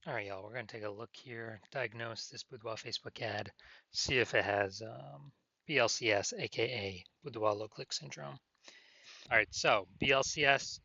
All right, y'all, we're going to take a look here, diagnose this Boudoir Facebook ad, see if it has BLCS, aka Boudoir low click syndrome. All right, so BLCS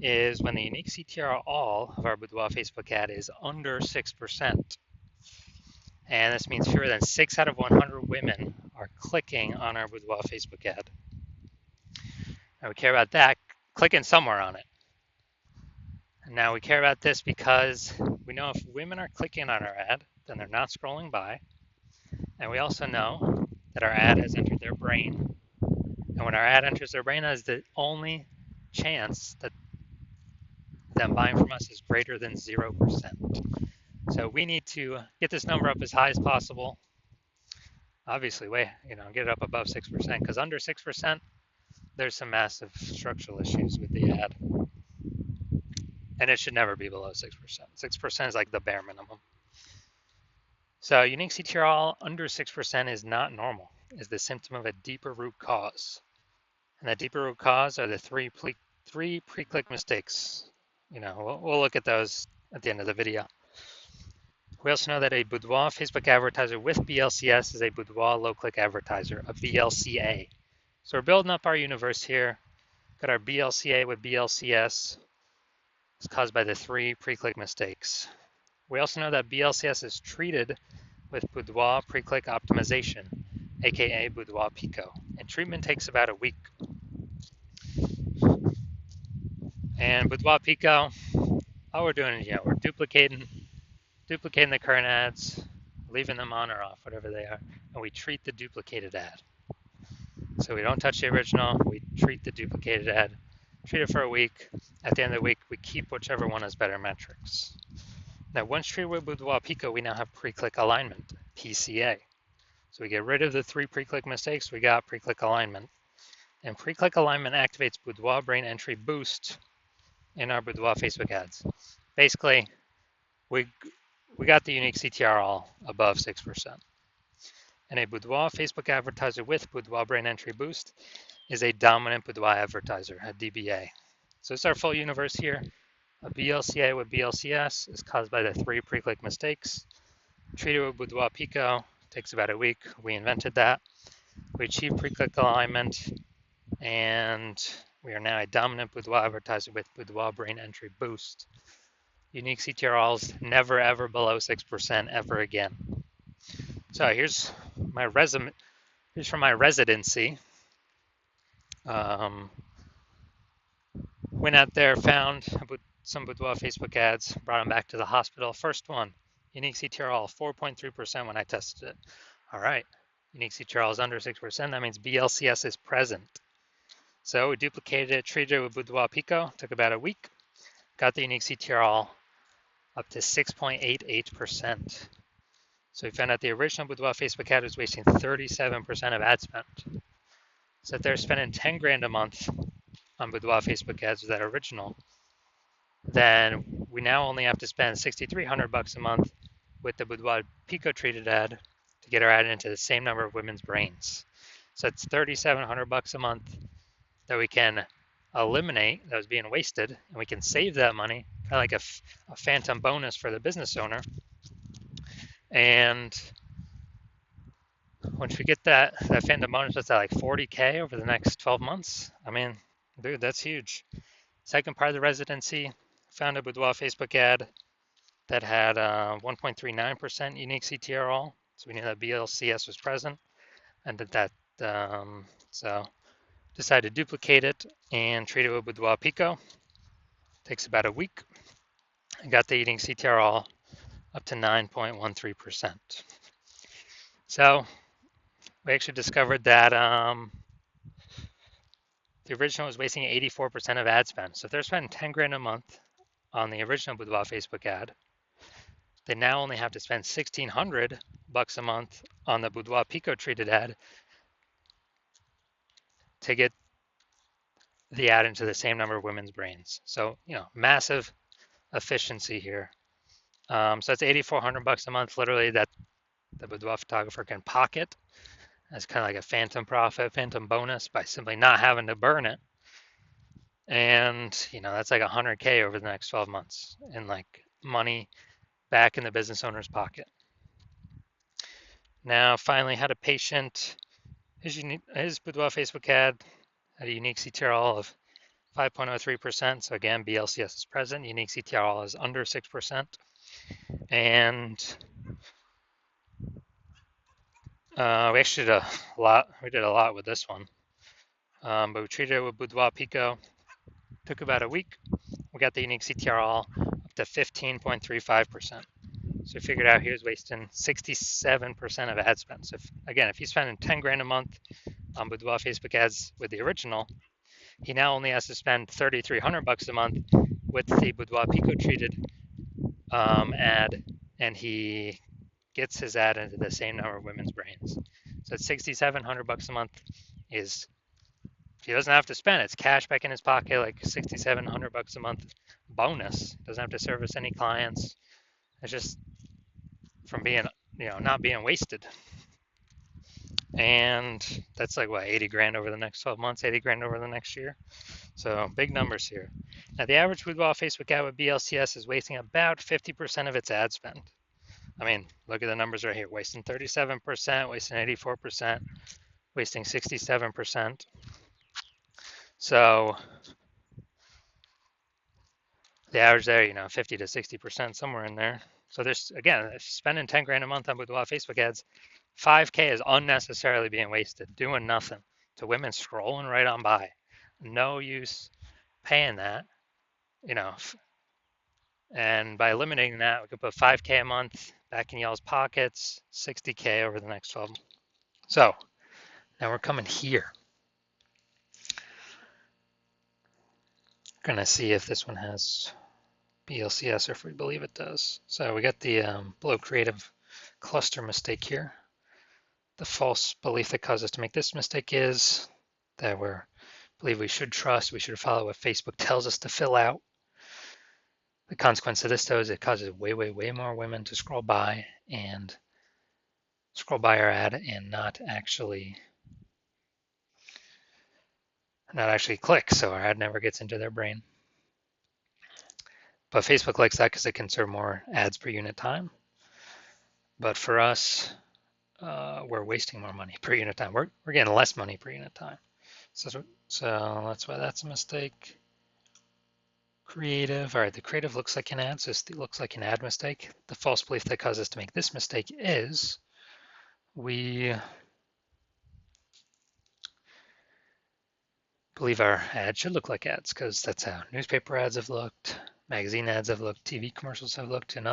is when the unique CTR all of our Boudoir Facebook ad is under 6%. And this means fewer than 6 out of 100 women are clicking on our Boudoir Facebook ad. Now we care about that, clicking somewhere on it. And now we care about this because we know if women are clicking on our ad, then they're not scrolling by. And we also know that our ad has entered their brain. And when our ad enters their brain, that is the only chance that them buying from us is greater than 0%. So we need to get this number up as high as possible. Obviously, get it up above 6%, because under 6%, there's some massive structural issues with the ad. And it should never be below 6%. 6% is like the bare minimum. So unique CTRL under 6% is not normal, is the symptom of a deeper root cause. And that deeper root cause are the three pre-click mistakes. We'll look at those at the end of the video. We also know that a Boudoir Facebook advertiser with BLCS is a Boudoir low-click advertiser, a BLCA. So we're building up our universe here. Got our BLCA with BLCS. It's caused by the three pre-click mistakes. We also know that BLCS is treated with Boudoir pre-click optimization, aka Boudoir Pico, and treatment takes about a week. And Boudoir Pico, all we're doing is, we're duplicating the current ads, leaving them on or off, whatever they are, and we treat the duplicated ad. So we don't touch the original, we treat the duplicated ad, treat it for a week. At the end of the week, we keep whichever one has better metrics. Now, once treated with Boudoir Pico, we now have pre-click alignment, PCA. So we get rid of the three pre-click mistakes, we got pre-click alignment. And pre-click alignment activates Boudoir brain entry boost in our Boudoir Facebook ads. Basically, we got the unique CTR all above 6%. And a Boudoir Facebook advertiser with Boudoir brain entry boost is a dominant Boudoir advertiser, a DBA. So it's our full universe here. A BLCA with BLCS is caused by the three pre-click mistakes. Treated with Boudoir Pico takes about a week. We invented that. We achieved pre-click alignment, and we are now a dominant Boudoir advertiser with Boudoir brain entry boost. Unique CTRLs never ever below 6% ever again. So here's my resume. Here's from my residency. Went out there, found some Boudoir Facebook ads, brought them back to the hospital. First one, unique CTRL 4.3% when I tested it. All right, unique CTRL is under 6%. That means BLCS is present. So we duplicated it, treated it with Boudoir Pico. Took about a week. Got the unique CTRL up to 6.88%. So we found out the original Boudoir Facebook ad was wasting 37% of ad spend. So if they're spending 10 grand a month on Boudoir Facebook ads with that original, then we now only have to spend $6,300 a month with the Boudoir Pico treated ad to get our ad into the same number of women's brains. So it's $3,700 a month that we can eliminate that was being wasted, and we can save that money, kind of like a phantom bonus for the business owner. And once we get that phantom bonus, that's at like 40K over the next 12 months. I mean, dude, that's huge. Second part of the residency, found a Boudoir Facebook ad that had 1.39% unique CTRL. So we knew that BLCS was present, and so decided to duplicate it and treat it with Boudoir Pico. Takes about a week. I got the unique CTRL up to 9.13%. So we actually discovered that the original was wasting 84% of ad spend. So if they're spending 10 grand a month on the original Boudoir Facebook ad, they now only have to spend $1,600 a month on the Boudoir Pico treated ad to get the ad into the same number of women's brains. So, massive efficiency here. So it's $8,400 a month, literally, that the Boudoir photographer can pocket as kind of like a phantom profit, phantom bonus by simply not having to burn it. And, that's like 100K over the next 12 months in like money back in the business owner's pocket. Now, finally, had a patient, his Boudoir Facebook ad had a unique CTRL of 5.03%. So again, BLCS is present. Unique CTRL is under 6%. And we actually did a lot. We did a lot with this one. But we treated it with Boudoir Pico. Took about a week. We got the unique CTRL up to 15.35%. So we figured out he was wasting 67% of ad spend. So if he's spending 10 grand a month on Boudoir Facebook ads with the original, he now only has to spend 3,300 bucks a month with the Boudoir Pico treated ad, and he gets his ad into the same number of women's brains. So it's 6,700 bucks a month. Is he doesn't have to spend. It's cash back in his pocket, like 6,700 bucks a month bonus. Doesn't have to service any clients. It's just from being, not being wasted. And that's like what, 80 grand over the next 12 months, 80 grand over the next year. So big numbers here. Now the average Boudoir Facebook ad with BLCS is wasting about 50% of its ad spend. I mean, look at the numbers right here. Wasting 37%, wasting 84%, wasting 67%. So the average there, 50 to 60%, somewhere in there. So there's, again, if spending 10 grand a month on Boudoir Facebook ads, 5K is unnecessarily being wasted, doing nothing to women scrolling right on by. No use paying that, and by eliminating that, we could put 5K a month back in y'all's pockets, 60K over the next 12 months. So now we're coming here. We're gonna see if this one has BLCS or if we believe it does. So we got the below creative cluster mistake here. The false belief that caused us to make this mistake is that we believe we should follow what Facebook tells us to fill out. The consequence of this, though, is it causes way, way, way more women to scroll by our ad and not actually click, so our ad never gets into their brain. But Facebook likes that because it can serve more ads per unit time. But for us, we're wasting more money per unit time. We're getting less money per unit time. So that's why that's a mistake. Creative. All right, the creative looks like an ad, so it looks like an ad mistake. The false belief that caused us to make this mistake is we believe our ad should look like ads because that's how newspaper ads have looked, magazine ads have looked, TV commercials have looked, and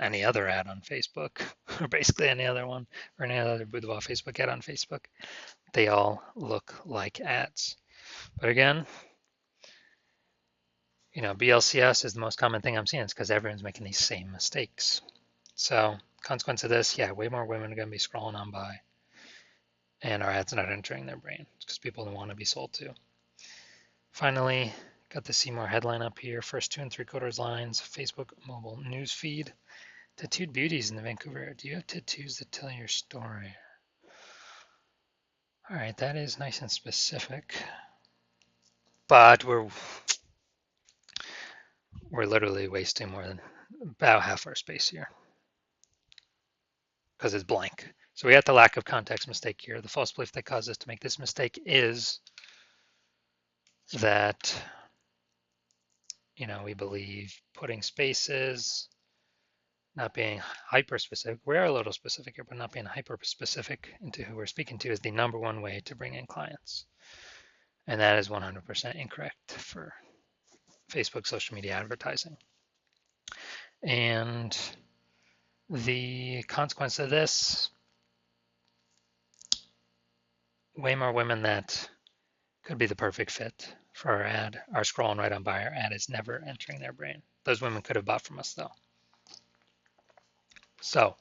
any other ad on Facebook, or basically any other one, or any other Boudoir Facebook ad on Facebook. They all look like ads. But again, BLCS is the most common thing I'm seeing. It's because everyone's making these same mistakes. So consequence of this, way more women are going to be scrolling on by, and our ads not entering their brain because people don't want to be sold to. Finally, got the see more headline up here. First 2 3/4 lines, Facebook mobile news feed. Tattooed beauties in the Vancouver. Do you have tattoos that tell your story? All right, that is nice and specific, but we're literally wasting more than about half our space here because it's blank. So we got the lack of context mistake here. The false belief that caused us to make this mistake is that, we believe putting spaces, not being hyper specific. We are a little specific here, but not being hyper specific into who we're speaking to is the number one way to bring in clients. And that is 100% incorrect for Facebook social media advertising. And the consequence of this, way more women that could be the perfect fit for our ad are scrolling right on by. Our ad is never entering their brain. Those women could have bought from us though. So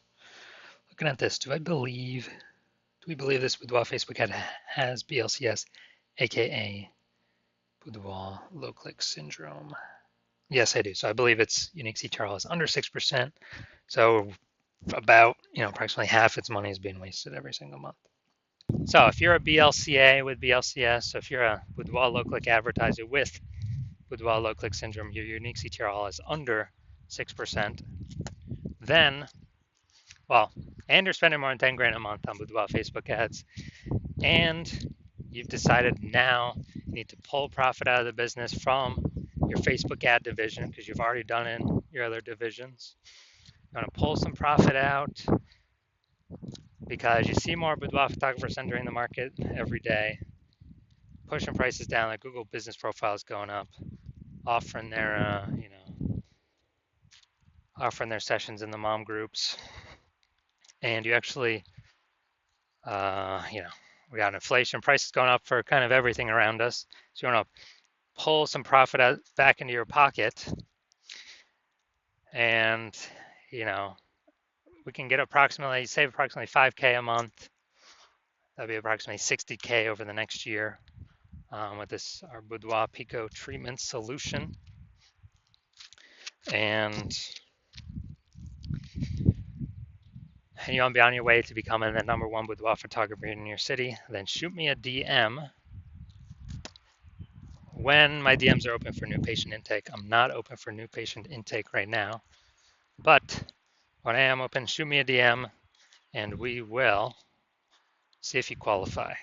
looking at this, do we believe this Boudoir Facebook ad has BLCS, aka Boudoir low click syndrome? Yes, I do. So I believe its unique CTRL is under 6%. So about, approximately half its money is being wasted every single month. So if you're a BLCA with BLCS, so if you're a Boudoir low click advertiser with Boudoir low click syndrome, your unique CTRL is under 6%. Then, well, and you're spending more than 10 grand a month on Boudoir Facebook ads, and you've decided now you need to pull profit out of the business from your Facebook ad division because you've already done it in your other divisions. You want to pull some profit out because you see more boudoir photographers entering the market every day, pushing prices down. Like Google Business Profile is going up, offering their, offering their sessions in the mom groups, and you actually, we got inflation, prices going up for kind of everything around us. So you want to pull some profit out, back into your pocket, and we can get approximately, save approximately 5K a month. That'd be approximately 60K over the next year with this our Boudoir Pico treatment solution. And you want to be on your way to becoming the #1 boudoir photographer in your city, then shoot me a DM when my DMs are open for new patient intake. I'm not open for new patient intake right now, but when I am open, shoot me a DM and we will see if you qualify.